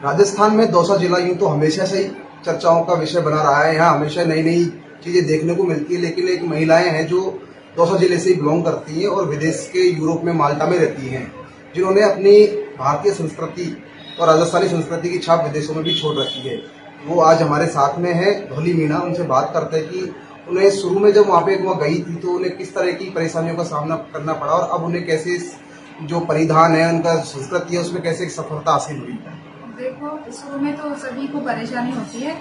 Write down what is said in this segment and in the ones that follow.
राजस्थान में दौसा जिला यूं तो हमेशा से ही चर्चाओं का विषय बना रहा है। यहाँ हमेशा नई नई चीजें देखने को मिलती है, लेकिन एक महिलाएं हैं जो दौसा जिले से ही बिलोंग करती हैं और विदेश के यूरोप में माल्टा में रहती हैं, जिन्होंने अपनी भारतीय संस्कृति और राजस्थानी संस्कृति की छाप विदेशों में भी छोड़ रखी है। वो आज हमारे साथ में है, धोली मीना। उनसे बात करते हैं कि उन्हें शुरू में जब वहाँ गई थी तो उन्हें किस तरह की परेशानियों का सामना करना पड़ा और अब उन्हें कैसे जो परिधान है, उनका संस्कृति है, उसमें कैसे सफलता हासिल हुई। देखो, शुरू में तो सभी को परेशानी होती है,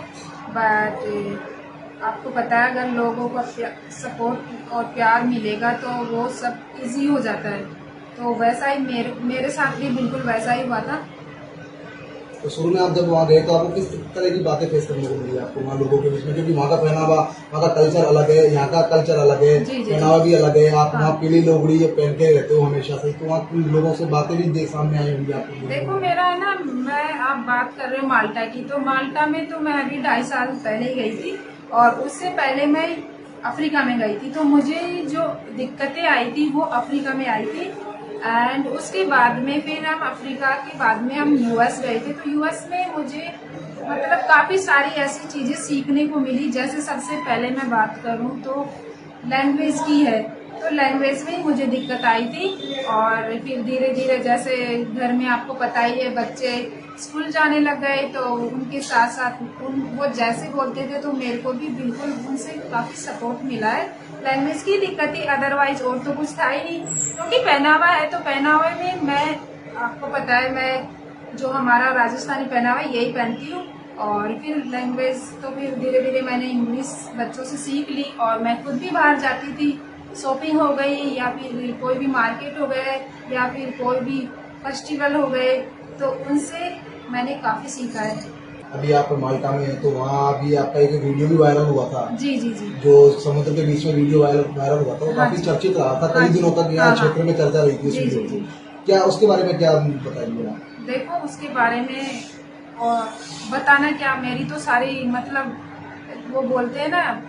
बट आपको पता है अगर लोगों का सपोर्ट और प्यार मिलेगा तो वो सब इजी हो जाता है। तो वैसा ही मेरे साथ भी बिल्कुल वैसा ही हुआ था। तो शुरू में आप जब वहाँ गए तो आपको किस तरह की बातें फेस करने को मिली आपको वहाँ लोगों के बीच में, क्योंकि वहाँ का पहनावा, वहाँ का कल्चर अलग है, यहाँ का कल्चर अलग है, पहनावा भी अलग है। आप वहाँ पीली लोगड़ी ये पहन के रहते हो हमेशा से, तो वहाँ लोगों से बातें भी सामने आई होंगी आपको। देखो, मेरा है ना, मैं आप बात कर रहे हो माल्टा की, तो माल्टा में तो मैं अभी 2.5 साल पहले ही गई थी और उससे पहले मैं अफ्रीका में गई थी। तो मुझे जो दिक्कतें आई थी वो अफ्रीका में आई थी, एंड उसके बाद में फिर हम अफ्रीका के बाद में हम यूएस गए थे। तो यूएस में मुझे मतलब काफी सारी ऐसी चीजें सीखने को मिली। जैसे सबसे पहले मैं बात करूं तो लैंग्वेज की है, तो लैंग्वेज में मुझे दिक्कत आई थी। और फिर धीरे धीरे जैसे घर में आपको पता ही है, बच्चे स्कूल जाने लग गए तो उनके साथ साथ वो जैसे बोलते थे तो मेरे को भी बिल्कुल उनसे काफी सपोर्ट मिला है। लैंग्वेज की दिक्कत ही, अदरवाइज और तो कुछ था ही नहीं। क्योंकि पहनावा है तो पहनावे में मैं, आपको पता है, मैं जो हमारा राजस्थानी पहनावा यही पहनती हूँ। और फिर लैंग्वेज तो फिर धीरे धीरे मैंने इंग्लिश बच्चों से सीख ली और मैं खुद भी बाहर जाती थी, शॉपिंग हो गई या फिर कोई भी मार्केट हो गए या फिर कोई भी फेस्टिवल हो गए, तो उनसे मैंने काफी सीखा है। अभी आप माल्टा में हैं तो वहाँ अभी आपका एक वीडियो भी वायरल हुआ था। जी जी जी। जो समुद्र के बीच में वीडियो वायरल हुआ था, वो काफी चर्चित रहा था, कई दिनों तक यहाँ क्षेत्र में चर्चा रही थी उस वीडियो की। क्या उसके बारे में क्या बताइए आप? देखो, उसके बारे में और बताना क्या, मेरी तो सारी मतलब वो बोलते हैं ना,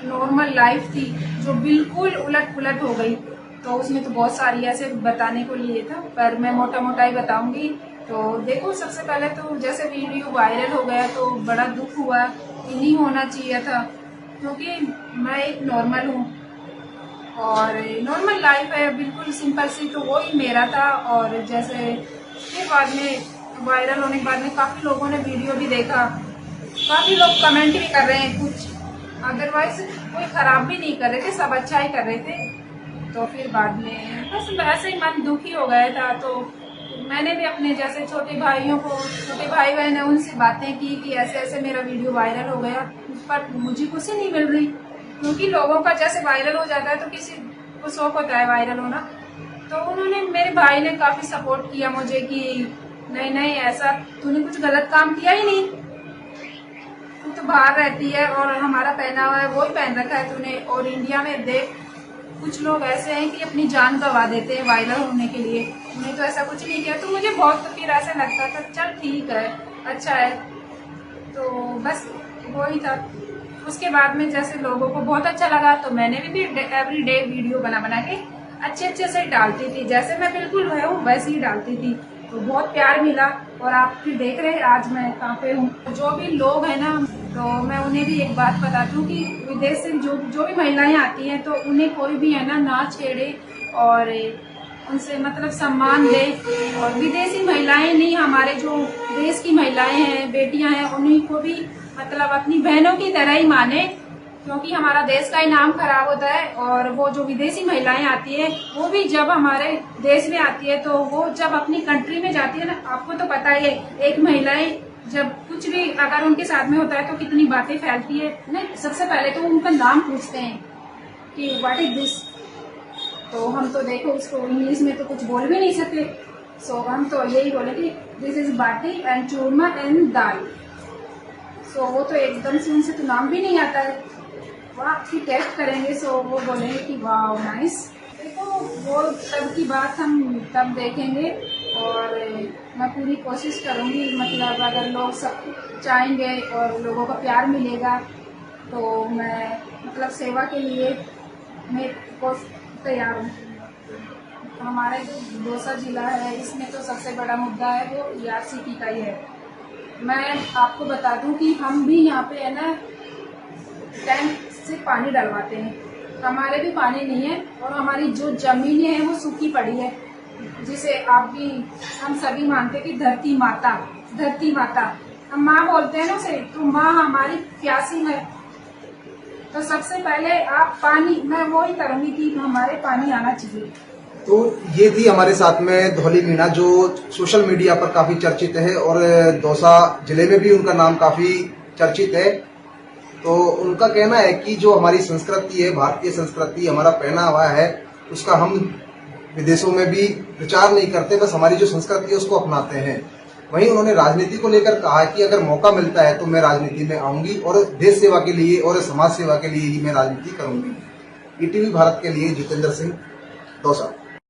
नॉर्मल लाइफ थी जो बिल्कुल उलट पुलट हो गई। तो उसमें तो बहुत सारी ऐसे बताने को लिए था, पर मैं मोटा मोटा ही बताऊंगी। तो देखो, सबसे पहले तो जैसे वीडियो वायरल हो गया तो बड़ा दुख हुआ कि नहीं होना चाहिए था, क्योंकि मैं एक नॉर्मल हूँ और नॉर्मल लाइफ है बिल्कुल सिंपल सी, तो वो ही मेरा था। और जैसे फिर बाद में वायरल होने के बाद में काफी लोगों ने वीडियो भी देखा, काफी लोग कमेंट भी कर रहे हैं, कुछ अदरवाइज कोई खराब भी नहीं कर रहे थे, सब अच्छा ही कर रहे थे। तो फिर बाद में बस ऐसे ही मन दुखी हो गया था। तो मैंने भी अपने जैसे छोटे भाई बहन है, उनसे बातें की कि ऐसे ऐसे मेरा वीडियो वायरल हो गया, पर मुझे खुशी नहीं मिल रही। क्योंकि लोगों का जैसे वायरल हो जाता है तो किसी को शौक होता है वायरल होना। तो उन्होंने, मेरे भाई ने काफी सपोर्ट किया मुझे कि नहीं नहीं, ऐसा तूने कुछ गलत काम किया ही नहीं, तू तो बाहर रहती है और हमारा पहनावा है वो ही पहन रखा है तूने, और इंडिया में देख कुछ लोग ऐसे हैं कि अपनी जान गंवा देते हैं वायरल होने के लिए, उन्हें तो ऐसा कुछ नहीं किया। तो मुझे बहुत फिर ऐसा लगता था, चल ठीक है, अच्छा है। तो बस वही था। उसके बाद में जैसे लोगों को बहुत अच्छा लगा तो मैंने भी एवरी डे वीडियो बना के अच्छे से डालती थी, जैसे मैं बिल्कुल हूँ वैसे ही डालती थी। तो बहुत प्यार मिला और आप भी देख रहे हैं आज मैं कहाँ पे हूँ। जो भी लोग हैं ना, तो मैं उन्हें भी एक बात बताती हूँ कि विदेश से जो भी महिलाएं आती हैं तो उन्हें कोई भी है ना छेड़े और उनसे मतलब सम्मान दे। और विदेशी महिलाएं नहीं, हमारे जो देश की महिलाएं हैं, बेटियां हैं, उन्हीं को भी मतलब अपनी बहनों की तरह ही माने, क्योंकि हमारा देश का ही नाम खराब होता है। और वो जो विदेशी महिलाएं आती है वो भी जब हमारे देश में आती है तो वो जब अपनी कंट्री में जाती है ना, आपको तो पता ही है, एक महिलाएं जब कुछ भी अगर उनके साथ में होता है तो कितनी बातें फैलती है ना। सबसे पहले तो उनका नाम पूछते हैं कि व्हाट इज दिस। तो हम तो देखो उसको इंग्लिश में तो कुछ बोल भी नहीं सकते, सो हम तो यही बोले कि this is baati and churma and dal. So वो तो एकदम से उनसे तो नाम भी नहीं आता है, वो आपकी टेस्ट करेंगे सो वो बोलेंगे कि वाह नाइस। देखो, वो तब की बात हम तब देखेंगे और मैं पूरी कोशिश करूंगी, मतलब अगर लोग सब चाहेंगे और लोगों का प्यार मिलेगा तो मैं मतलब सेवा के लिए मैं को तैयार हूँ। हमारे जो दौसा जिला है इसमें तो सबसे बड़ा मुद्दा है वो ERCP का ही है। मैं आपको बता दूं कि हम भी यहाँ पे है ना टैंक से पानी डलवाते हैं, हमारे भी पानी नहीं है और हमारी जो जमीनें हैं वो सूखी पड़ी है, जिसे आप भी हम सभी मानते हैं कि धरती माता हम माँ बोलते हैं ना उसे, तो माँ हमारी प्यासी है। तो सबसे पहले आप पानी, मैं वो ही करूंगी कि हमारे पानी आना चाहिए। तो ये थी हमारे साथ में धौली मीना, जो सोशल मीडिया पर काफी चर्चित है और दौसा जिले में भी उनका नाम काफी चर्चित है। तो उनका कहना है कि जो हमारी संस्कृति है, भारतीय संस्कृति, हमारा पहनावा है, उसका हम विदेशों में भी प्रचार नहीं करते, बस हमारी जो संस्कृति है उसको अपनाते हैं। वहीं उन्होंने राजनीति को लेकर कहा कि अगर मौका मिलता है तो मैं राजनीति में आऊंगी और देश सेवा के लिए और समाज सेवा के लिए ही मैं राजनीति करूंगी। ईटीवी भारत के लिए जितेंद्र सिंह, दौसा।